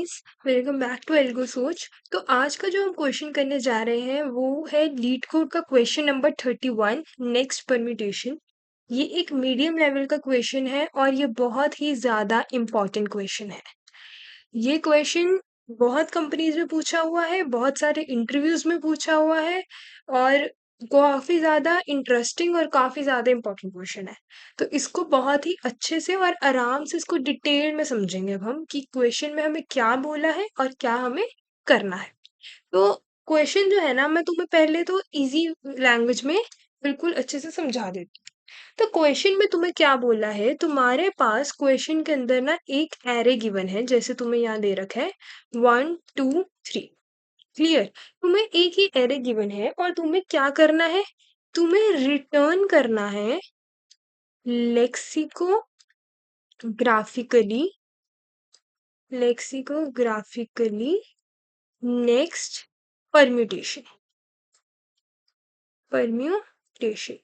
Guys, welcome back to Algo Soch. तो आज का जो हम क्वेश्चन करने जा रहे हैं वो है लीड कोड का क्वेश्चन नंबर 31, नेक्स्ट परम्यूटेशन। ये एक मीडियम लेवल का क्वेश्चन है और ये बहुत ही ज़्यादा इम्पोर्टेंट क्वेश्चन है। ये क्वेश्चन बहुत कंपनीज में पूछा हुआ है, बहुत सारे इंटरव्यूज में पूछा हुआ है और काफी ज्यादा इंटरेस्टिंग और काफी ज्यादा इम्पोर्टेंट क्वेश्चन है। तो इसको बहुत ही अच्छे से और आराम से इसको डिटेल में समझेंगे अब हम कि क्वेश्चन में हमें क्या बोला है और क्या हमें करना है। तो क्वेश्चन जो है ना, मैं तुम्हें पहले तो इजी लैंग्वेज में बिल्कुल अच्छे से समझा देती हूँ। तो क्वेश्चन में तुम्हें क्या बोला है, तुम्हारे पास क्वेश्चन के अंदर ना एक एरे गिवन है, जैसे तुम्हें यहाँ दे रखा है 1 2 3। क्लियर? तुम्हें एक ही एरे गिवन है और तुम्हें क्या करना है, तुम्हें रिटर्न करना है लेक्सिकोग्राफिकली लेक्सिकोग्राफिकली नेक्स्ट परम्यूटेशन परम्यूटेशन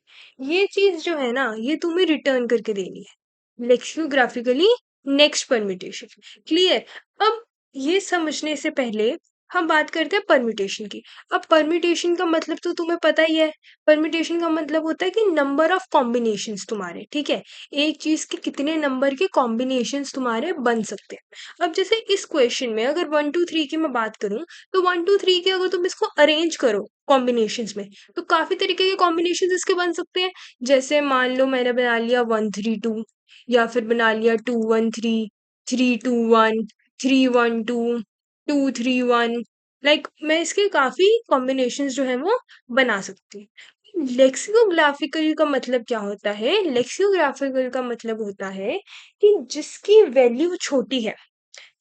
ये चीज जो है ना, ये तुम्हें रिटर्न करके देनी है लेक्सियोग्राफिकली नेक्स्ट परम्यूटेशन। क्लियर? अब ये समझने से पहले हम बात करते हैं परम्यूटेशन की। अब परम्यूटेशन का मतलब तो तुम्हें पता ही है। परम्यूटेशन का मतलब होता है कि नंबर ऑफ कॉम्बिनेशंस तुम्हारे, ठीक है, एक चीज के कितने नंबर के कॉम्बिनेशंस तुम्हारे बन सकते हैं। अब जैसे इस क्वेश्चन में अगर 1 2 3 की मैं बात करूं, तो 1 2 3 के अगर तुम इसको अरेंज करो कॉम्बिनेशंस में, तो काफी तरीके के कॉम्बिनेशन इसके बन सकते हैं। जैसे मान लो मैंने बना लिया 1 3 2, या फिर बना लिया 2 1 3, 3 2 1, 3 1 2, 2 3 1। लाइक मैं इसके काफी कॉम्बिनेशन जो है वो बना सकती हूँ। लेक्सिकोग्राफिकल का मतलब क्या होता है? लेक्सिकोग्राफिकल का मतलब होता है कि जिसकी वैल्यू छोटी है,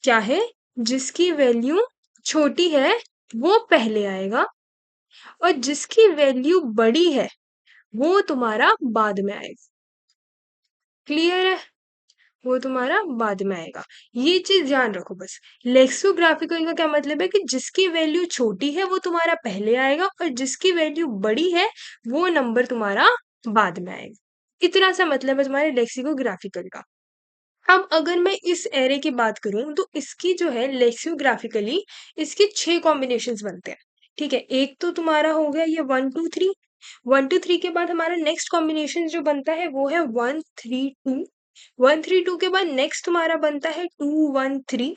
क्या है, जिसकी वैल्यू छोटी है वो पहले आएगा, और जिसकी वैल्यू बड़ी है वो तुम्हारा बाद में आएगा। क्लियर है? वो तुम्हारा बाद में आएगा। ये चीज ध्यान रखो बस। लेक्सिकोग्राफिकल का क्या मतलब है कि जिसकी वैल्यू छोटी है वो तुम्हारा पहले आएगा, और जिसकी वैल्यू बड़ी है वो नंबर तुम्हारा बाद में आएगा। इतना सा मतलब है तुम्हारे लेक्सिकोग्राफिकल का। अब अगर मैं इस एरे की बात करूं, तो इसकी जो है लेक्सियोग्राफिकली इसके 6 कॉम्बिनेशंस बनते हैं। ठीक है, एक तो तुम्हारा हो गया ये 1 2 3। 1 2 3 के बाद हमारा नेक्स्ट कॉम्बिनेशन जो बनता है वो है 1 3 2। 1 3 2 के बाद नेक्स्ट तुम्हारा बनता है 2 1 3।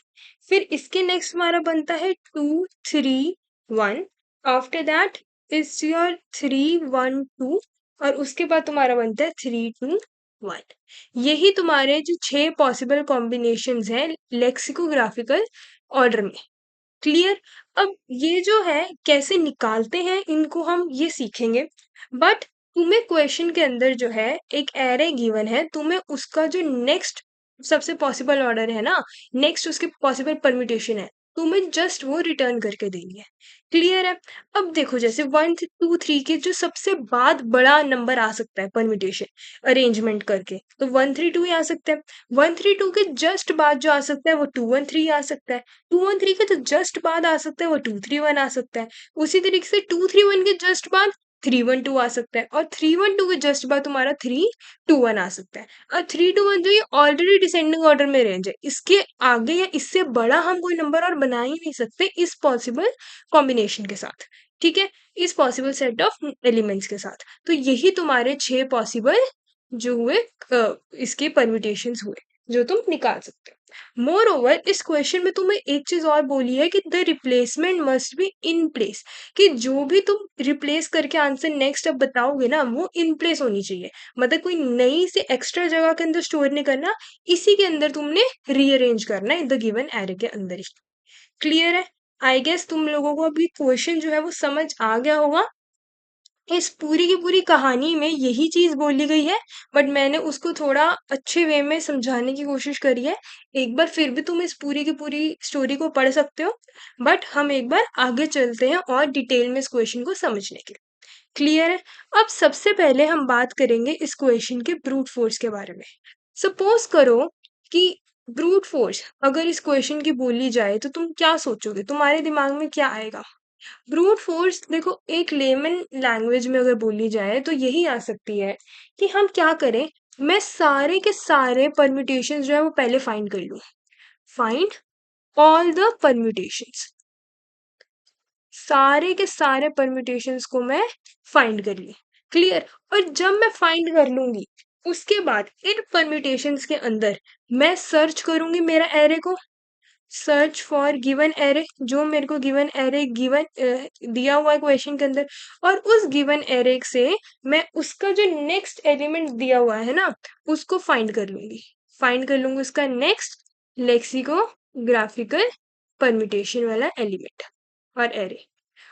फिर इसके नेक्स्ट तुम्हारा बनता है 2 3 1। आफ्टर दैट इज योर 3 1 2, और उसके बाद तुम्हारा बनता है 3 2 1। यही तुम्हारे जो 6 पॉसिबल कॉम्बिनेशंस हैं लेक्सिकोग्राफिकल ऑर्डर में। क्लियर? अब ये जो है कैसे निकालते हैं इनको हम ये सीखेंगे। बट तुम्हें क्वेश्चन के अंदर जो है एक एरे गिवन है, तुम्हें उसका जो नेक्स्ट सबसे पॉसिबल ऑर्डर है ना, नेक्स्ट उसके पॉसिबल परम्यूटेशन है, तुम्हें जस्ट वो रिटर्न करके देनी है। क्लियर है? अब देखो, जैसे 1 2 3 के जो सबसे बाद बड़ा नंबर आ सकता है परम्यूटेशन अरेंजमेंट करके, तो 1 3 2 ही आ सकता है। 1 3 2 के जस्ट बाद जो आ सकता है वो 2 1 3 आ सकता है। 2 1 3 के जो जस्ट बाद आ सकता है वो 2 3 1 आ सकता है। उसी तरीके से 2 3 1 के जस्ट बाद 3 1 2 आ सकता है, और 3 1 2 के जस्ट बाद तुम्हारा 3 2 1 आ सकता है। और 3 2 1 जो ये ऑलरेडी डिसेंडिंग ऑर्डर में रेंज है, इसके आगे या इससे बड़ा हम कोई नंबर और बना ही नहीं सकते इस पॉसिबल कॉम्बिनेशन के साथ। ठीक है, इस पॉसिबल सेट ऑफ एलिमेंट्स के साथ। तो यही तुम्हारे 6 पॉसिबल जो हुए, इसके परम्यूटेशंस हुए जो तुम निकाल सकते हो। मोर ओवर इस क्वेश्चन में तुम्हें एक चीज और बोली है कि the replacement must be in place, कि जो भी तुम रिप्लेस करके आंसर नेक्स्ट अब बताओगे ना वो इन प्लेस होनी चाहिए। मतलब कोई नई से एक्स्ट्रा जगह के अंदर स्टोर नहीं करना, इसी के अंदर तुमने रीअरेंज करना है इन द गिवन एरे के अंदर ही। क्लियर है? आई गेस तुम लोगों को अभी क्वेश्चन जो है वो समझ आ गया होगा। इस पूरी की पूरी कहानी में यही चीज बोली गई है, बट मैंने उसको थोड़ा अच्छे वे में समझाने की कोशिश करी है। एक बार फिर भी तुम इस पूरी की पूरी स्टोरी को पढ़ सकते हो, बट हम एक बार आगे चलते हैं और डिटेल में इस क्वेश्चन को समझने के लिए। क्लियर है? अब सबसे पहले हम बात करेंगे इस क्वेश्चन के ब्रूट फोर्स के बारे में। सपोज करो कि ब्रूट फोर्स अगर इस क्वेश्चन की बोली जाए तो तुम क्या सोचोगे, तुम्हारे दिमाग में क्या आएगा? ब्रूट फोर्स देखो, एक लेमन लैंग्वेज में अगर बोली जाए तो यही आ सकती है कि हम क्या करें, मैं सारे के सारे परम्यूटेशन जो है वो पहले फाइंड कर लूं। फाइंड ऑल द परम्यूटेशंस, सारे के सारे परम्यूटेशंस को मैं फाइंड कर ली। क्लियर। और जब मैं फाइंड कर लूंगी उसके बाद इन परम्यूटेशंस के अंदर मैं सर्च करूंगी मेरा एरे को, सर्च फॉर गिवन एरे, जो मेरे को गिवन एरे गिवन दिया हुआ है क्वेश्चन के अंदर, और उस गिवन एरे से मैं उसका जो नेक्स्ट एलिमेंट दिया हुआ है ना उसको फाइंड कर लूंगी, फाइंड कर लूंगी उसका नेक्स्ट लेक्सिकोग्राफिकल परम्यूटेशन वाला एलिमेंट और एरे,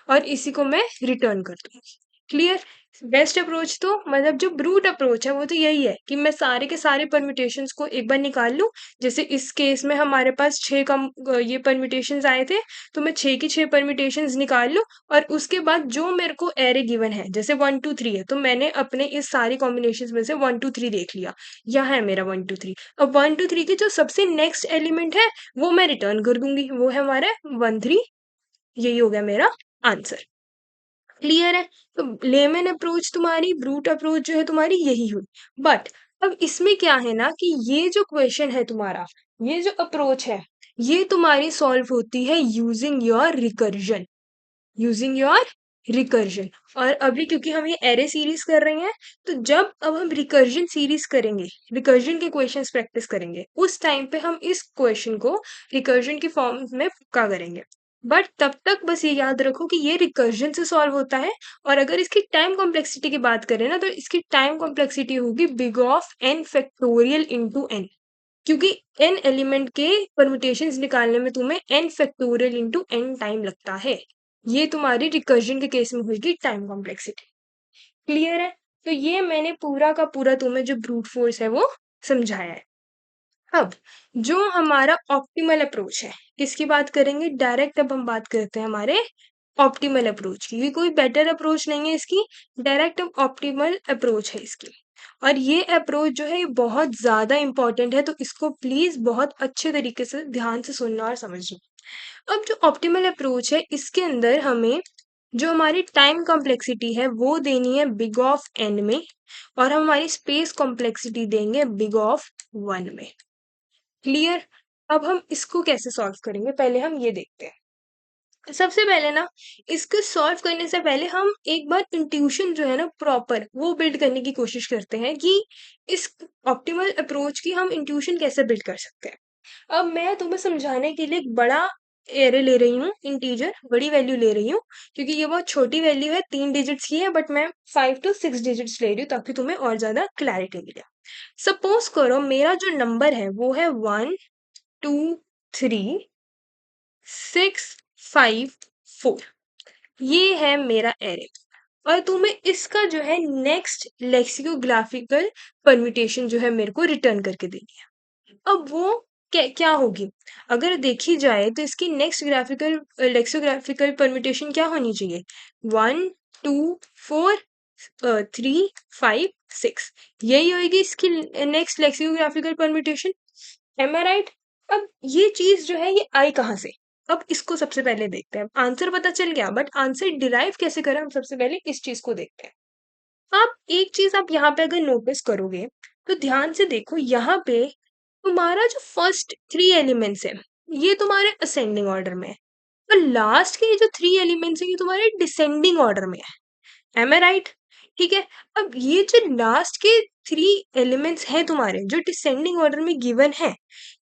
और इसी को मैं रिटर्न कर दूंगी। क्लियर। बेस्ट अप्रोच तो मतलब जो ब्रूट अप्रोच है वो तो यही है कि मैं सारे के सारे परम्यूटेशंस को एक बार निकाल लूं। जैसे इस केस में हमारे पास छह कम ये परम्यूटेशंस आए थे, तो मैं छह की छह परम्यूटेशंस निकाल लूं, और उसके बाद जो मेरे को एरे गिवन है जैसे 1 2 3 है, तो मैंने अपने इस सारी कॉम्बिनेशन में से 1 2 3 देख लिया, यहाँ है मेरा 1 2 3। अब 1 2 3 की जो सबसे नेक्स्ट एलिमेंट है वो मैं रिटर्न कर दूंगी, वो है हमारा 1 3। यही हो गया मेरा आंसर। क्लियर है। तो लेमन अप्रोच तुम्हारी, ब्रूट अप्रोच जो है तुम्हारी यही हुई। बट अब इसमें क्या है ना कि ये जो क्वेश्चन है तुम्हारा, ये जो अप्रोच है, ये तुम्हारी सॉल्व होती है using your recursion, using your recursion. और अभी क्योंकि हम ये एरे सीरीज कर रहे हैं, तो जब अब हम रिकर्जन सीरीज करेंगे, रिकर्जन के क्वेश्चंस प्रैक्टिस करेंगे, उस टाइम पे हम इस क्वेश्चन को रिकर्जन की फॉर्म में पक्का करेंगे। बट तब तक बस ये याद रखो कि ये रिकर्जन से सॉल्व होता है। और अगर इसकी टाइम कॉम्प्लेक्सिटी की बात करें ना, तो इसकी टाइम कॉम्प्लेक्सिटी होगी big of n factorial into n, क्योंकि n एलिमेंट के परम्यूटेशंस निकालने में तुम्हें n factorial into n time लगता है। ये तुम्हारी रिकर्जन के केस में होगी टाइम कॉम्प्लेक्सिटी। क्लियर है। तो ये मैंने पूरा का पूरा तुम्हें जो ब्रूट फोर्स है वो समझाया है। अब जो हमारा ऑप्टिमल अप्रोच है, किसकी बात करेंगे डायरेक्ट, अब हम बात करते हैं हमारे ऑप्टिमल अप्रोच की। ये कोई बेटर अप्रोच नहीं है इसकी, डायरेक्ट ऑप्टिमल अप्रोच है इसकी। और ये अप्रोच जो है ये बहुत ज्यादा इंपॉर्टेंट है, तो इसको प्लीज बहुत अच्छे तरीके से ध्यान से सुनना और समझना। अब जो ऑप्टिमल अप्रोच है इसके अंदर हमें जो हमारी टाइम कॉम्प्लेक्सिटी है वो देनी है बिग ऑफ n में, और हम हमारी स्पेस कॉम्प्लेक्सिटी देंगे बिग ऑफ 1 में। क्लियर। अब हम इसको कैसे सॉल्व करेंगे पहले हम ये देखते हैं। सबसे पहले ना इसको सॉल्व करने से पहले हम एक बार इंट्यूशन जो है ना प्रॉपर वो बिल्ड करने की कोशिश करते हैं कि इस ऑप्टिमल अप्रोच की हम इंट्यूशन कैसे बिल्ड कर सकते हैं। अब मैं तुम्हें समझाने के लिए एक बड़ा एरे ले रही हूँ, इंटीजर बड़ी वैल्यू ले रही हूँ, क्योंकि ये बहुत छोटी वैल्यू है 3 डिजिट्स की है, बट मैं 5 to 6 डिजिट्स ले रही हूँ ताकि तुम्हें और ज्यादा क्लैरिटी मिले। सपोज करो मेरा जो नंबर है वो है 1 2 3 6 5 4, ये है मेरा एरे। और तुम्हें इसका जो है नेक्स्ट लेक्सिकोग्राफिकल परम्यूटेशन जो है मेरे को रिटर्न करके देनी है। अब वो क्या होगी, अगर देखी जाए तो इसकी नेक्स्ट ग्राफिकल लेक्सिकोग्राफिकल परम्यूटेशन क्या होनी चाहिए, 1 2 4 3 5 6, यही होगी इसकी नेक्स्ट लेक्सिकोग्राफिकल परम्यूटेशन। एम आई राइट। अब ये चीज जो है ये आई कहाँ से, अब इसको सबसे पहले देखते हैं। आंसर पता चल गया, बट आंसर डिराइव कैसे करें हम सबसे पहले इस चीज को देखते हैं। आप एक चीज आप यहाँ पे अगर नोटिस करोगे तो ध्यान से देखो, यहाँ पे तुम्हारा जो फर्स्ट 3 एलिमेंट्स है ये तुम्हारे असेंडिंग ऑर्डर में है, और लास्ट के जो 3 एलिमेंट्स है ये तुम्हारे डिसेंडिंग ऑर्डर में है। एम आई राइट। ठीक है। अब ये जो लास्ट के 3 एलिमेंट्स हैं तुम्हारे जो डिसेंडिंग ऑर्डर में गिवन है,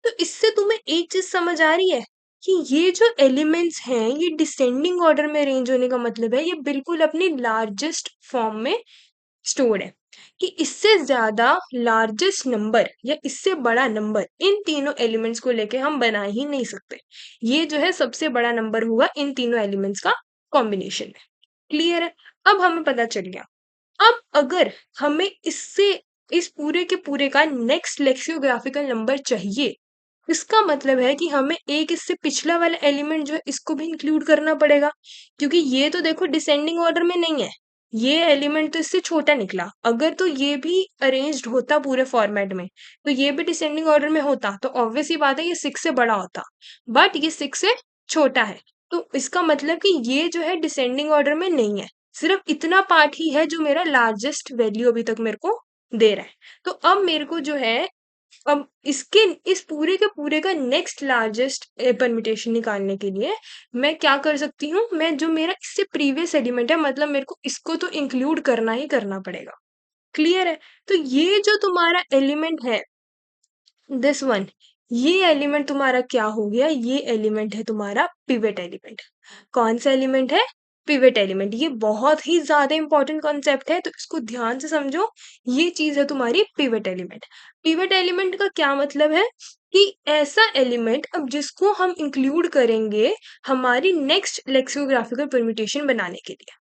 तो इससे तुम्हें एक चीज समझ आ रही है कि ये जो एलिमेंट्स हैं ये डिसेंडिंग ऑर्डर में अरेंज होने का मतलब है ये बिल्कुल अपनी लार्जेस्ट फॉर्म में स्टोर्ड है, कि इससे ज्यादा लार्जेस्ट नंबर या इससे बड़ा नंबर इन तीनों एलिमेंट्स को लेके हम बना ही नहीं सकते। ये जो है सबसे बड़ा नंबर हुआ इन तीनों एलिमेंट्स का कॉम्बिनेशन में। क्लियर है। अब हमें पता चल गया। अब अगर हमें इससे इस पूरे के पूरे का नेक्स्ट लेक्सियोग्राफिकल नंबर चाहिए, इसका मतलब है कि हमें एक इससे पिछला वाला एलिमेंट जो है इसको भी इंक्लूड करना पड़ेगा, क्योंकि ये तो देखो डिसेंडिंग ऑर्डर में नहीं है, ये एलिमेंट तो इससे छोटा निकला। अगर तो ये भी अरेंज्ड होता पूरे फॉर्मेट में, तो ये भी डिसेंडिंग ऑर्डर में होता, तो ऑब्वियस ही बात है ये 6 से बड़ा होता, बट ये 6 से छोटा है। तो इसका मतलब कि ये जो है डिसेंडिंग ऑर्डर में नहीं है, सिर्फ इतना पार्ट ही है जो मेरा लार्जेस्ट वैल्यू अभी तक मेरे को दे रहा है। तो अब मेरे को जो है अब इसके इस पूरे के पूरे का नेक्स्ट लार्जेस्ट परम्यूटेशन निकालने के लिए मैं क्या कर सकती हूँ, मैं जो मेरा इससे प्रीवियस एलिमेंट है मतलब मेरे को इसको तो इंक्लूड करना ही करना पड़ेगा। क्लियर है? तो ये जो तुम्हारा एलिमेंट है, दिस वन, ये एलिमेंट तुम्हारा क्या हो गया, ये एलिमेंट है तुम्हारा पिवट एलिमेंट। कौन सा एलिमेंट है? Pivot element. ये बहुत ही ज्यादा इंपॉर्टेंट कॉन्सेप्ट है, तो इसको ध्यान से समझो। ये चीज है तुम्हारी पिवट एलिमेंट। पिवट एलिमेंट का क्या मतलब है कि ऐसा एलिमेंट अब जिसको हम इंक्लूड करेंगे हमारी नेक्स्ट लेक्सियोग्राफिकल परम्यूटेशन बनाने के लिए।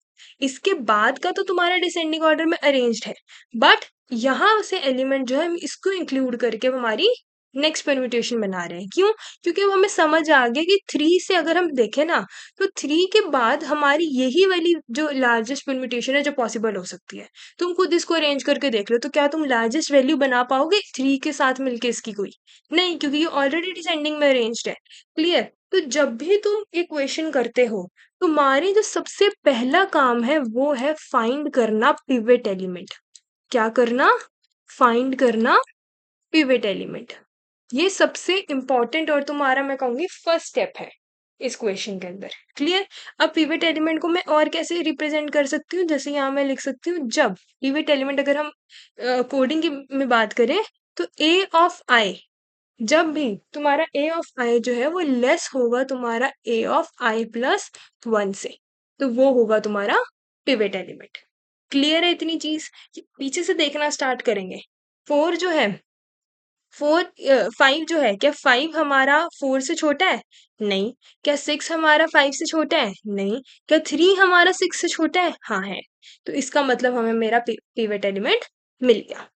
इसके बाद का तो तुम्हारा डिसेंडिंग ऑर्डर में अरेंज्ड है, बट यहाँ से एलिमेंट जो है हम इसको इंक्लूड करके अब हमारी नेक्स्ट परम्यूटेशन बना रहे हैं। क्यों? क्योंकि अब हमें समझ आ गया कि 3 से अगर हम देखें ना, तो 3 के बाद हमारी यही वाली जो लार्जेस्ट परम्यूटेशन है जो पॉसिबल हो सकती है। तुम खुद इसको अरेंज करके देख लो, तो क्या तुम लार्जेस्ट वैल्यू बना पाओगे 3 के साथ मिलके इसकी कोई? नहीं, क्योंकि ये ऑलरेडी डिसेंडिंग में अरेंज्ड है। क्लियर? तो जब भी तुम इक्वेशन करते हो, तुम्हारी जो सबसे पहला काम है वो है फाइंड करना पिवट एलिमेंट। क्या करना? फाइंड करना पिवट एलिमेंट। ये सबसे इंपॉर्टेंट और तुम्हारा मैं कहूंगी फर्स्ट स्टेप है इस क्वेश्चन के अंदर। क्लियर? अब पिवट एलिमेंट को मैं और कैसे रिप्रेजेंट कर सकती हूँ, जैसे यहाँ मैं लिख सकती हूँ, जब पिवट एलिमेंट अगर हम कोडिंग की में बात करें तो ए ऑफ आई, जब भी तुम्हारा ए ऑफ आई जो है वो लेस होगा तुम्हारा ए ऑफ आई प्लस 1 से, तो वो होगा तुम्हारा पिवट एलिमेंट। क्लियर है इतनी चीज? पीछे से देखना स्टार्ट करेंगे। 4 जो है, 5 जो है, क्या 5 हमारा 4 से छोटा है? नहीं। क्या 6 हमारा 5 से छोटा है? नहीं। क्या 3 हमारा 6 से छोटा है? हाँ है। तो इसका मतलब हमें मेरा पिवट एलिमेंट मिल गया।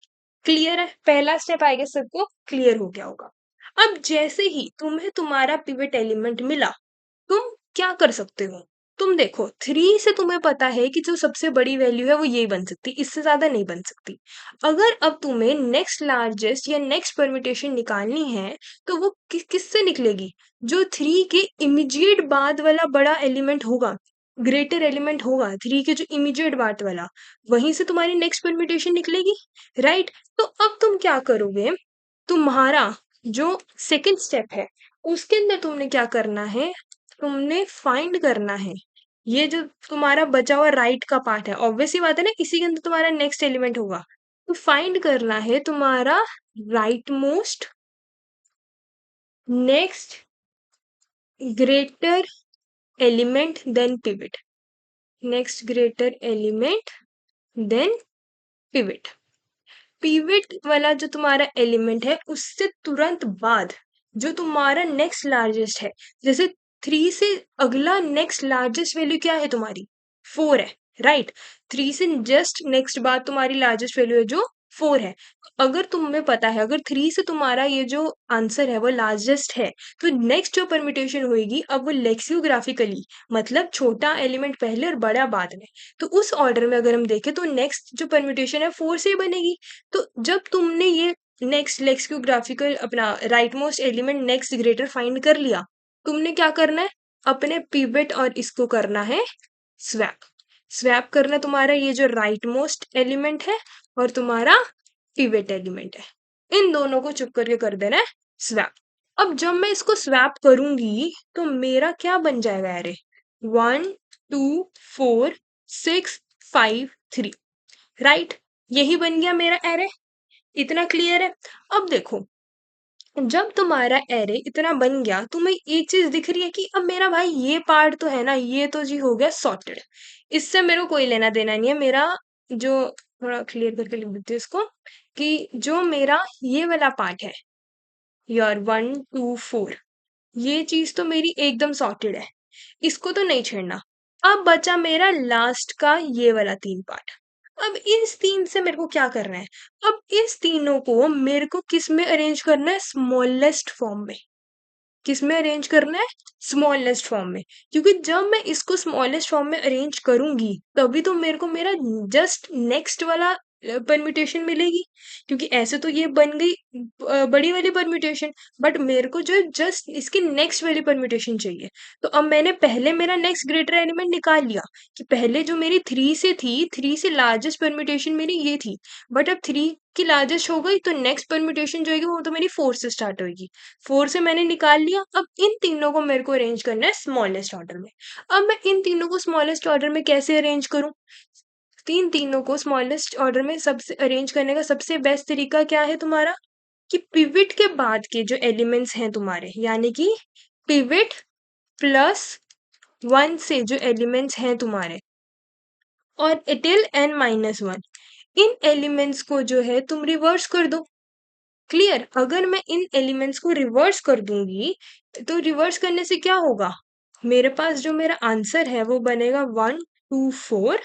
क्लियर है? पहला स्टेप आई गेस सबको क्लियर हो गया होगा। अब जैसे ही तुम्हें तुम्हारा पिवट एलिमेंट मिला, तुम क्या कर सकते हो? तुम देखो 3 से तुम्हें पता है कि जो सबसे बड़ी वैल्यू है वो यही बन सकती, इससे ज्यादा नहीं बन सकती। अगर अब तुम्हें नेक्स्ट लार्जेस्ट या नेक्स्ट परम्यूटेशन निकालनी है, तो वो किससे निकलेगी? जो 3 के इमीडिएट बाद वाला बड़ा एलिमेंट होगा, ग्रेटर एलिमेंट होगा 3 के जो इमीडिएट बाद वाला, वहीं से तुम्हारी नेक्स्ट परम्यूटेशन निकलेगी। राइट? तो अब तुम क्या करोगे, तुम्हारा जो सेकंड स्टेप है उसके अंदर तुमने क्या करना है, तुमने फाइंड करना है ये जो तुम्हारा बचा हुआ राइट का पार्ट है, ऑब्वियस ही बात है ना, इसी के अंदर तुम्हारा नेक्स्ट एलिमेंट होगा। तो फाइंड करना है तुम्हारा right most next greater element than pivot, next greater element than pivot. Pivot वाला जो तुम्हारा एलिमेंट है उससे तुरंत बाद जो तुम्हारा नेक्स्ट लार्जेस्ट है, जैसे 3 से अगला नेक्स्ट लार्जेस्ट वैल्यू क्या है तुम्हारी? 4 है। राइट? 3 से जस्ट नेक्स्ट बाद तुम्हारी लार्जेस्ट वैल्यू है जो 4 है। अगर तुम्हें पता है अगर 3 से तुम्हारा ये जो आंसर है वो लार्जेस्ट है, तो नेक्स्ट जो परम्यूटेशन होगी अब वो लेक्सियोग्राफिकली, मतलब छोटा एलिमेंट पहले और बड़ा बाद में, तो उस ऑर्डर में अगर हम देखें तो नेक्स्ट जो परम्यूटेशन है 4 से ही बनेगी। तो जब तुमने ये नेक्स्ट लेक्सियोग्राफिकल अपना right most element next greater find कर लिया, तुमने क्या करना है, अपने पिवट और इसको करना है स्वैप। स्वैप करना तुम्हारा ये जो राइट मोस्ट एलिमेंट है और तुम्हारा पिवट एलिमेंट है, इन दोनों को चुप करके कर देना है स्वैप। अब जब मैं इसको स्वैप करूंगी तो मेरा क्या बन जाएगा? अरे 1 2 4 6 5 3, राइट? यही बन गया मेरा एरे। इतना क्लियर है? अब देखो, जब तुम्हारा एरे इतना बन गया, तुम्हें एक चीज दिख रही है कि अब मेरा भाई ये पार्ट तो है ना, ये तो जी हो गया सॉर्टेड, इससे मेरे को कोई लेना देना नहीं है। मेरा जो, थोड़ा क्लियर करके लिख देती हूँ इसको, कि जो मेरा ये वाला पार्ट है, योर 1 2 4, ये चीज तो मेरी एकदम सॉर्टेड है, इसको तो नहीं छेड़ना। अब बचा मेरा लास्ट का ये वाला 3 पार्ट। अब इस 3 से मेरे को क्या करना है? अब इस तीनों को मेरे को किस में अरेंज करना है? स्मॉलेस्ट फॉर्म में। किस में अरेंज करना है? स्मॉलेस्ट फॉर्म में। क्योंकि जब मैं इसको स्मॉलेस्ट फॉर्म में अरेंज करूंगी तभी तो मेरे को मेरा जस्ट नेक्स्ट वाला परम्यूटेशन मिलेगी, क्योंकि ऐसे तो ये बन गई बड़ी वाली परम्यूटेशन, बट मेरे को जो जस्ट इसकी नेक्स्ट वाली परम्यूटेशन चाहिए। तो अब मैंने पहले मेरा नेक्स्ट ग्रेटर एलिमेंट निकाल लिया कि पहले जो मेरी 3 से थी, 3 से लार्जेस्ट परम्यूटेशन मेरी ये थी, बट अब 3 की लार्जेस्ट हो गई तो नेक्स्ट परम्यूटेशन जो होगी वो तो मेरी 4 से स्टार्ट होगी। 4 से मैंने निकाल लिया, अब इन तीनों को मेरे को अरेंज करना है स्मॉलेस्ट ऑर्डर में। अब मैं इन तीनों को स्मॉलेस्ट ऑर्डर में कैसे अरेंज करूं? तीनों को स्मॉलेस्ट ऑर्डर में सबसे अरेंज करने का सबसे बेस्ट तरीका क्या है तुम्हारा? कि पिवट के बाद के जो एलिमेंट्स हैं तुम्हारे, यानी कि पिवट प्लस 1 से जो एलिमेंट्स हैं तुम्हारे और टिल n-1, इन एलिमेंट्स को जो है तुम रिवर्स कर दो। क्लियर? अगर मैं इन एलिमेंट्स को रिवर्स कर दूंगी तो रिवर्स करने से क्या होगा? मेरे पास जो मेरा आंसर है वो बनेगा 1 2 4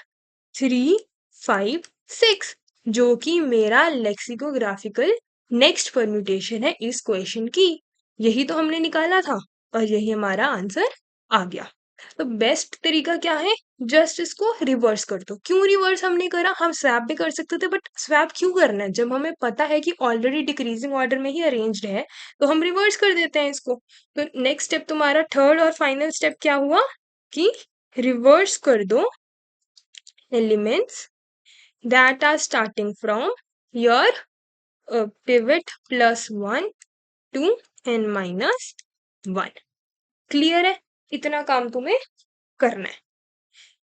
3 5 6, जो कि मेरा लेक्सिकोग्राफिकल नेक्स्ट परम्यूटेशन है इस क्वेश्चन की। यही तो हमने निकाला था और यही हमारा आंसर आ गया। तो बेस्ट तरीका क्या है? जस्ट इसको रिवर्स कर दो। क्यों रिवर्स हमने करा? हम स्वैप भी कर सकते थे, बट स्वैप क्यों करना है जब हमें पता है कि ऑलरेडी डिक्रीजिंग ऑर्डर में ही अरेंज्ड है, तो हम रिवर्स कर देते हैं इसको। तो नेक्स्ट स्टेप तुम्हारा थर्ड और फाइनल स्टेप क्या हुआ कि रिवर्स कर दो elements that are starting from your pivot plus 1 to n-1। Clear है? इतना काम तुम्हें करना है।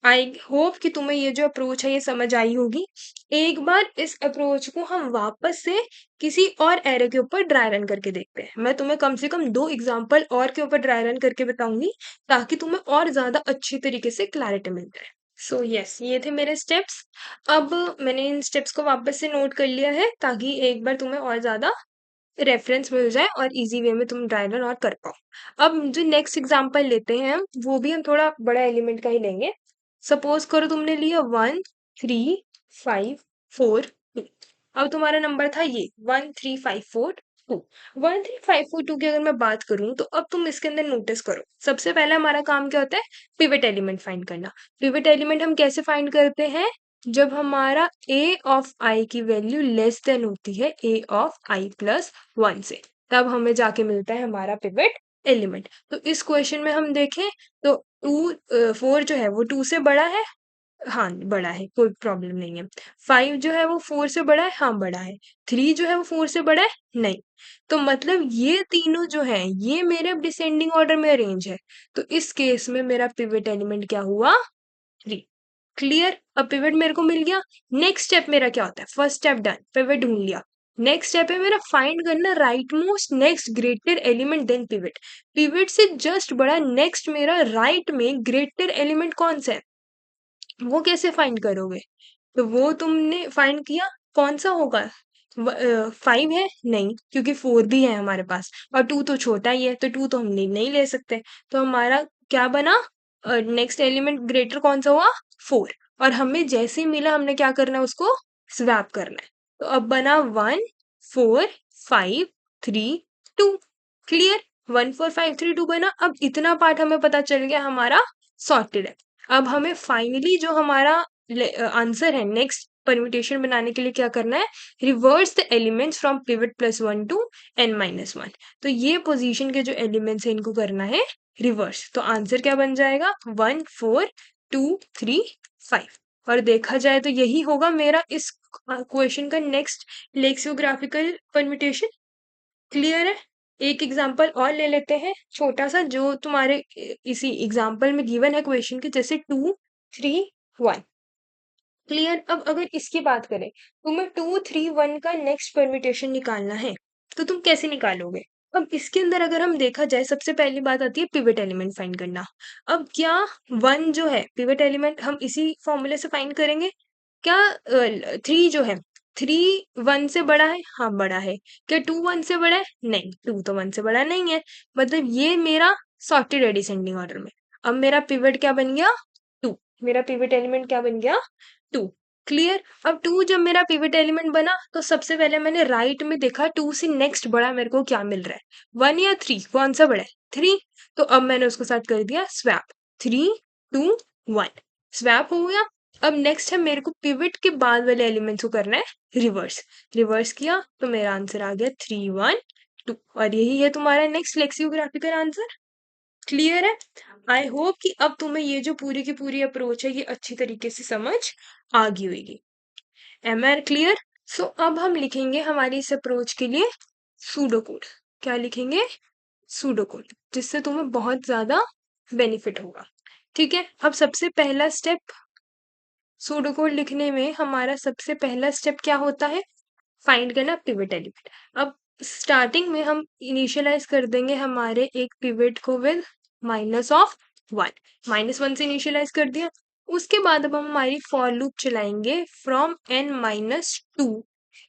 आई होप कि तुम्हें ये जो अप्रोच है ये समझ आई होगी। एक बार इस अप्रोच को हम वापस से किसी और एरे के ऊपर ड्राई रन करके देखते हैं। मैं तुम्हें कम से कम 2 एग्जांपल और के ऊपर ड्राई रन करके बताऊंगी, ताकि तुम्हें और ज्यादा अच्छी तरीके से क्लैरिटी मिल जाए। सो यस, ये थे मेरे स्टेप्स। अब मैंने इन स्टेप्स को वापस से नोट कर लिया है, ताकि एक बार तुम्हें और ज्यादा रेफरेंस मिल जाए और इजी वे में तुम ड्राई रन और कर पाओ। अब जो नेक्स्ट एग्जांपल लेते हैं हम, वो भी हम थोड़ा बड़ा एलिमेंट का ही लेंगे। सपोज करो तुमने लिया 1 3 5 4 2। अब तुम्हारा नंबर था ये 1 3 5 4 2। 1 3 5 4 2 की अगर मैं बात करूं तो अब तुम इसके अंदर नोटिस करो, सबसे पहले हमारा काम क्या होता है? पिवट एलिमेंट फाइंड करना। पिवट एलिमेंट हम कैसे फाइंड करते हैं? जब हमारा a ऑफ i की वैल्यू लेस देन होती है a ऑफ i प्लस 1 से, तब हमें जाके मिलता है हमारा पिवट एलिमेंट। तो इस क्वेश्चन में हम देखें तो 4 जो है वो 2 से बड़ा है, हाँ बड़ा है, कोई प्रॉब्लम नहीं है। 5 जो है वो 4 से बड़ा है, हाँ बड़ा है। 3 जो है वो 4 से बड़ा है, नहीं। तो मतलब ये तीनों जो है ये मेरे डिसेंडिंग ऑर्डर में अरेंज है, तो इस केस में मेरा पिवट एलिमेंट क्या हुआ? 3। क्लियर? अब पिवट मेरे को मिल गया। नेक्स्ट स्टेप मेरा क्या होता है? फर्स्ट स्टेप डन, पिवट ढूंढ लिया। नेक्स्ट स्टेप है मेरा फाइंड करना right most next greater element than pivot. Pivot से जस्ट बड़ा नेक्स्ट मेरा राइट में ग्रेटर एलिमेंट कौन सा है, वो कैसे फाइंड करोगे? तो वो तुमने फाइंड किया, कौन सा होगा? 5 है? नहीं, क्योंकि 4 भी है हमारे पास और 2 तो छोटा ही है, तो 2 तो हम नहीं ले सकते। तो हमारा क्या बना? नेक्स्ट एलिमेंट ग्रेटर कौन सा हुआ? 4। और हमें जैसे ही मिला हमने क्या करना है? उसको स्वैप करना है। तो अब बना 1 4 5 3 2। क्लियर? 1 4 5 3 2 बना। अब इतना पार्ट हमें पता चल गया हमारा सॉर्टेड है। अब हमें फाइनली जो हमारा आंसर है नेक्स्ट परम्यूटेशन बनाने के लिए क्या करना है? Reverse the elements from pivot plus 1 to n-1। तो ये पोजीशन के जो एलिमेंट्स है इनको करना है रिवर्स। तो आंसर क्या बन जाएगा? 1 4 2 3 5। और देखा जाए तो यही होगा मेरा इस क्वेश्चन का नेक्स्ट लेक्सियोग्राफिकल परम्यूटेशन। क्लियर है? एक एग्जांपल और ले लेते हैं छोटा सा, जो तुम्हारे इसी एग्जांपल में गिवन है क्वेश्चन के, जैसे 2 3 1। क्लियर? अब अगर इसकी बात करें, तुम्हें 2 3 1 का नेक्स्ट परम्यूटेशन निकालना है, तो तुम कैसे निकालोगे? अब इसके अंदर अगर हम देखा जाए, सबसे पहली बात आती है पिवट एलिमेंट फाइंड करना। अब क्या 1 जो है पिवट एलिमेंट हम इसी फॉर्मूले से फाइंड करेंगे? क्या 3 जो है 3 1 से बड़ा है? हाँ बड़ा है। क्या 2 1 से बड़ा है? नहीं, 2 तो 1 से बड़ा नहीं है। मतलब ये मेरा सॉर्टेड है डिसेंडिंग ऑर्डर में। अब मेरा पिवट क्या बन गया? 2। मेरा पिवट एलिमेंट क्या बन गया? 2। क्लियर? अब 2 जब मेरा पिवट एलिमेंट बना तो सबसे पहले मैंने राइट में देखा 2 से नेक्स्ट बड़ा मेरे को क्या मिल रहा है, 1 या 3? कौन सा बड़ा है? 3। तो अब मैंने उसको साथ कर दिया स्वैप, 3 2 1। स्वैप हो गया। अब नेक्स्ट है मेरे को पिवट के बाद वाले एलिमेंट्स को करना है रिवर्स। रिवर्स किया तो मेरा आंसर आ गया 3 1 2 और यही है तुम्हारा नेक्स्ट लेक्सियोग्राफिकल आंसर। क्लियर है? आई होप कि अब तुम्हें ये जो पूरी की पूरी अप्रोच है ये अच्छी तरीके से समझ आ गई होगी। M R clear? सो अब हम लिखेंगे हमारी इस अप्रोच के लिए सूडो कोड। क्या लिखेंगे? सूडो कोड, जिससे तुम्हें बहुत ज्यादा बेनिफिट होगा। ठीक है, अब सबसे पहला स्टेप सूडो कोड लिखने में हमारा सबसे पहला स्टेप क्या होता है? फाइंड करना पिवट एलिमेंट। अब स्टार्टिंग में हम इनिशियलाइज कर देंगे हमारे एक पिवट को विद -1। -1 से इनिशियलाइज कर दिया। उसके बाद अब हम हमारी फॉर लूप चलाएंगे फ्रॉम n-2।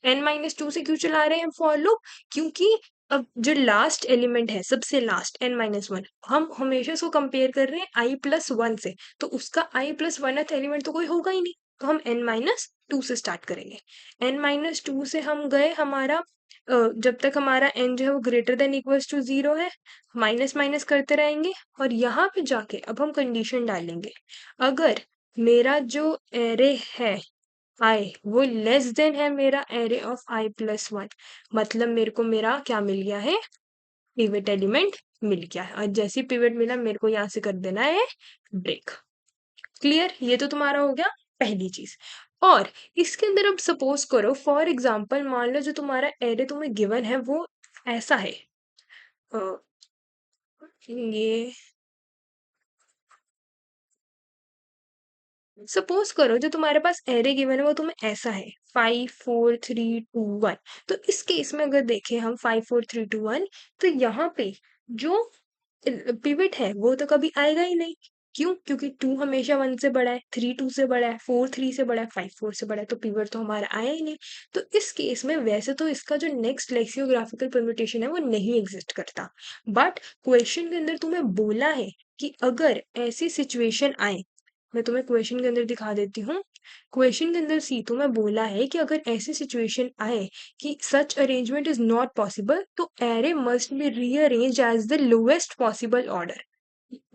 n-2 से क्यों चला रहे हैं फॉर लूप? क्योंकि अब जो लास्ट एलिमेंट है सबसे लास्ट n-1 हम हमेशा उसको कंपेयर कर रहे हैं i+1 से, तो उसका i+1th एलिमेंट तो कोई होगा ही नहीं, तो हम n-2 से स्टार्ट करेंगे। n-2 से हम गए हमारा जब तक हमारा n जो है वो ग्रेटर देन इक्वल्स टू 0 है, माइनस माइनस करते रहेंगे और यहाँ पे जाके अब हम कंडीशन डालेंगे। अगर मेरा जो एरे है आई वो लेस देन है मेरा एरे ऑफ i+1, मतलब मेरे को मेरा क्या मिल गया है? पिवट एलिमेंट मिल गया है। और जैसे पिवट मिला मेरे को यहाँ से कर देना है ब्रेक। क्लियर? ये तो तुम्हारा हो गया पहली चीज। और इसके अंदर अब सपोज करो फॉर एग्जांपल मान लो जो तुम्हारा एरे तुम्हें गिवन है वो ऐसा है। अ, ये सपोज करो जो तुम्हारे पास एरे गिवन है वो तुम्हें ऐसा है 5 4 3 2 1। तो इस केस में अगर देखें हम 5 4 3 2 1, तो यहाँ पे जो पिवट है वो तो कभी आएगा ही नहीं। क्यों? क्योंकि 2 हमेशा 1 से बड़ा है, 3 2 से बड़ा है, 4 3 से बड़ा है, 5 4 से बड़ा है, तो पिवट तो हमारा आया ही नहीं। तो इस केस में वैसे तो इसका जो नेक्स्ट लेक्सियोग्राफिकल परम्यूटेशन है वो नहीं एग्जिस्ट करता, बट क्वेश्चन के अंदर तुम्हें बोला है कि अगर ऐसी सिचुएशन आए, मैं तुम्हें क्वेश्चन के अंदर दिखा देती हूँ। क्वेश्चन के अंदर सी तुम्हें बोला है कि अगर ऐसी सिचुएशन आए कि such arrangement is not possible, तो array must be rearrange as the lowest possible order.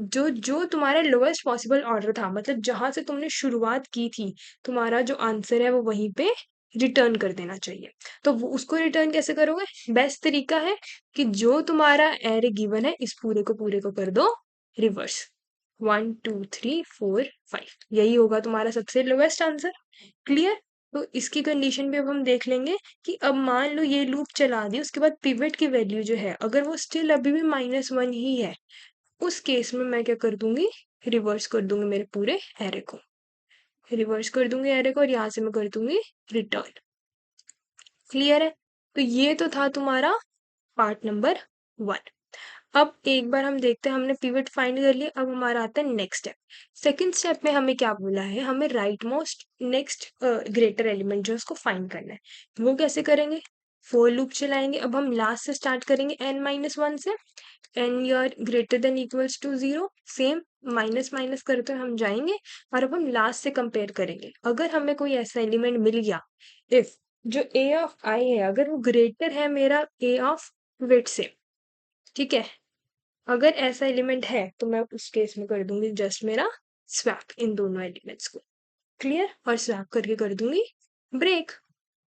जो जो तुम्हारा लोएस्ट पॉसिबल ऑर्डर था, मतलब जहां से तुमने शुरुआत की थी, तुम्हारा जो आंसर है वो वहीं पे रिटर्न कर देना चाहिए। तो वो उसको रिटर्न कैसे करोगे? बेस्ट तरीका है कि जो तुम्हारा एरे गिवन है इस पूरे को कर दो रिवर्स। 1 2 3 4 5 यही होगा तुम्हारा सबसे लोएस्ट आंसर। क्लियर? तो इसकी कंडीशन भी अब हम देख लेंगे कि अब मान लो ये लूप चला दी, उसके बाद पिवट की वैल्यू जो है अगर वो स्टिल अभी भी -1 ही है, उस केस में मैं क्या कर दूंगी? रिवर्स कर दूंगी मेरे पूरे एरे को। रिवर्स कर दूंगी एरे को और यहाँ से मैं कर दूंगी रिटर्न। क्लियर है? तो ये तो था तुम्हारा पार्ट नंबर 1। अब एक बार हम देखते हैं, हमने पिवट फाइंड कर लिया, अब हमारा आता है नेक्स्ट स्टेप। सेकंड स्टेप में हमें क्या बोला है? हमें right most next greater element जो है उसको फाइंड करना है। वो कैसे करेंगे? फोर लूप चलाएंगे। अब हम लास्ट से स्टार्ट करेंगे n-1 से। n your greater than equals to 0, same minus minus करते हुए हम जाएंगे और अब हम लास्ट से कंपेयर करेंगे। अगर हमें कोई ऐसा एलिमेंट मिल गया, इफ जो a ऑफ i है अगर वो ग्रेटर है मेरा a ऑफ विड्थ से, ठीक है, अगर ऐसा एलिमेंट है तो मैं उस केस में कर दूंगी जस्ट मेरा स्वैप इन दोनों एलिमेंट्स को। क्लियर? और स्वैप करके कर दूंगी ब्रेक।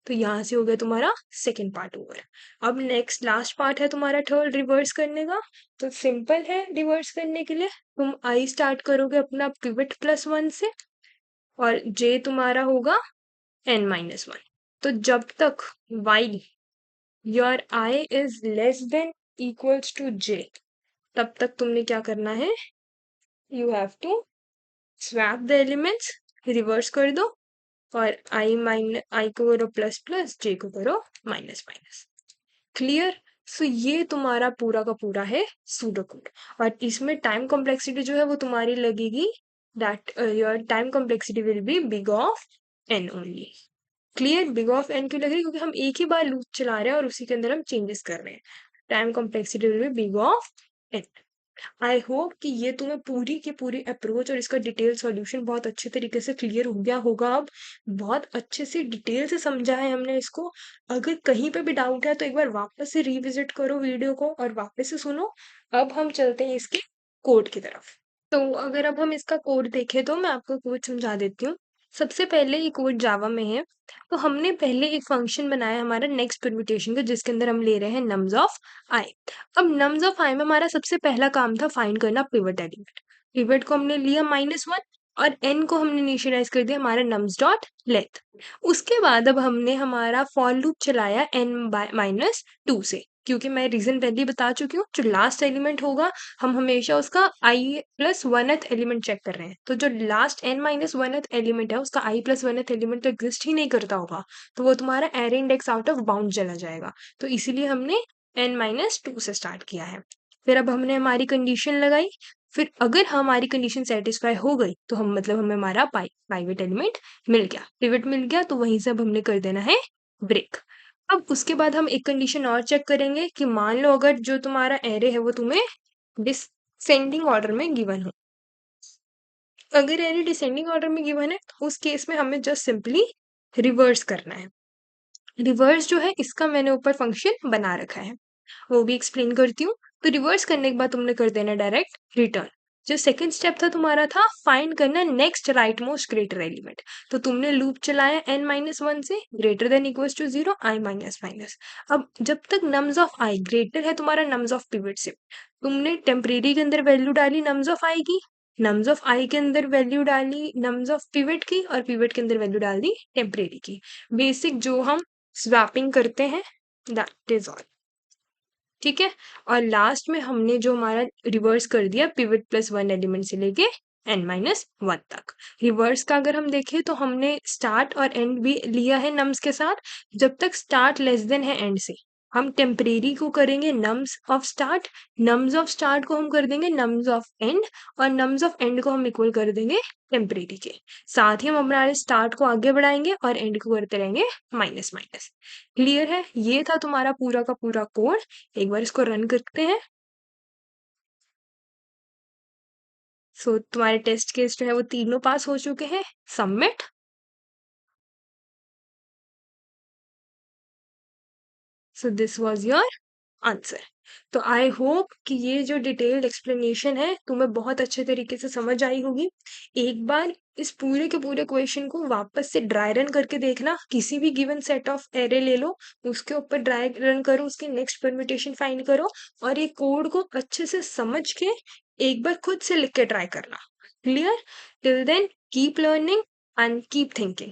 तो यहाँ से हो गया तुम्हारा सेकेंड पार्ट ओवर। अब नेक्स्ट लास्ट पार्ट है तुम्हारा थर्ड, रिवर्स करने का। तो सिंपल है, रिवर्स करने के लिए तुम आई स्टार्ट करोगे अपना पिवट +1 से और जे तुम्हारा होगा n-1। तो जब तक while your i is less than equals to j, तब तक तुमने क्या करना है? You have to swap the elements, reverse कर दो और आई को करो प्लस प्लस, जे को करो माइनस माइनस। क्लियर? सो ये तुम्हारा पूरा का पूरा है सूडो कोड। और इसमें टाइम कॉम्प्लेक्सिटी जो है वो तुम्हारी लगेगी, that your time complexity will be big of n only. Clear? Big of n क्यों लग रही है? क्योंकि हम एक ही बार लूप चला रहे हैं और उसी के अंदर हम चेंजेस कर रहे हैं। Time complexity will be big of n। I hope कि ये तुम्हें पूरी की पूरी अप्रोच और इसका डिटेल सॉल्यूशन बहुत अच्छे तरीके से क्लियर हो गया होगा। अब बहुत अच्छे से डिटेल से समझा है हमने इसको। अगर कहीं पे भी डाउट है तो एक बार वापस से रिविजिट करो वीडियो को और वापस से सुनो। अब हम चलते हैं इसके कोड की तरफ। तो अगर अब हम इसका कोड देखें तो मैं आपको कोड समझा देती हूँ। सबसे पहले ये कोड जावा में है, तो हमने पहले एक फंक्शन बनाया हमारा नेक्स्ट परम्यूटेशन का, जिसके अंदर हम ले रहे हैं नम्स ऑफ आई। अब नम्स ऑफ आई में हमारा सबसे पहला काम था फाइंड करना पिवट एलिमेंट। पिवट को हमने लिया -1 और n को हमने इनिशियलाइज कर दिया हमारा नम्स डॉट लेंथ। उसके बाद अब हमने हमारा फॉर लूप चलाया n बाय -2 से, क्योंकि मैं रीजन पहले ही बता चुकी हूँ, जो लास्ट एलिमेंट होगा हम हमेशा उसका i plus 1th element check कर रहे हैं। तो जो last n minus 1th element है उसका i प्लस 1th एलिमेंट तो एग्जिस्ट ही नहीं करता होगा, तो वो तुम्हारा array index out of bound चला जाएगा। तो इसीलिए हमने n-2 से स्टार्ट किया है। फिर अब हमने हमारी कंडीशन लगाई, फिर अगर हमारी कंडीशन सेटिस्फाई हो गई तो हम मतलब हमें हमारा पाइवेट एलिमेंट मिल गया, पिवट मिल गया, तो वहीं से अब हमने कर देना है ब्रेक। अब उसके बाद हम एक कंडीशन और चेक करेंगे कि मान लो अगर जो तुम्हारा एरे है वो तुम्हें डिसेंडिंग ऑर्डर में गिवन हो। अगर एरे डिसेंडिंग ऑर्डर में गिवन है तो उस केस में हमें जस्ट सिंपली रिवर्स करना है। रिवर्स जो है इसका मैंने ऊपर फंक्शन बना रखा है, वो भी एक्सप्लेन करती हूँ। तो रिवर्स करने के बाद तुमने कर देना डायरेक्ट रिटर्न। जो सेकंड स्टेप था तुम्हारा था फाइंड करना next right most greater element. तो तुमने लूप चलाया n-1 से greater than equals to 0 i minus minus. अब जब तक नम्स ऑफ i ग्रेटर है तुम्हारा नम्स ऑफ पिवट से, तुमने टेम्परेरी के अंदर वैल्यू डाली नम्स ऑफ i की, नम्स ऑफ i के अंदर वैल्यू डाली नम्स ऑफ पिवट की, और पिवट के अंदर वैल्यू डाल दी टेम्परेरी की। बेसिक जो हम स्वैपिंग करते हैं, दैट इज ऑल। ठीक है, और लास्ट में हमने जो हमारा रिवर्स कर दिया पिवट प्लस 1 एलिमेंट से लेके n-1 तक। रिवर्स का अगर हम देखें तो हमने स्टार्ट और एंड भी लिया है नम्स के साथ। जब तक स्टार्ट लेस देन है एंड से, हम टेम्परेरी को करेंगे nums of start, nums of start को हम कर देंगे नम्स ऑफ एंड, और नम्स ऑफ एंड को हम इक्वल कर देंगे टेम्परेरी के। साथ ही हम हमारे स्टार्ट को आगे बढ़ाएंगे और एंड को करते रहेंगे माइनस माइनस। क्लियर है? ये था तुम्हारा पूरा का पूरा कोड। एक बार इसको रन करते हैं। सो तुम्हारे टेस्ट केस जो है वो तीनों पास हो चुके हैं। Submit. So this was your answer. तो आई होप कि ये जो डिटेल्ड एक्सप्लेनेशन है तुम्हें बहुत अच्छे तरीके से समझ आई होगी। एक बार इस पूरे के पूरे क्वेश्चन को वापस से ड्राई रन करके देखना। किसी भी गिवन सेट ऑफ एरे ले लो, उसके ऊपर ड्राई रन करो, उसकी नेक्स्ट परम्यूटेशन फाइंड करो, और ये कोड को अच्छे से समझ के एक बार खुद से लिख के ट्राई करना। Clear? Till then keep learning and keep thinking.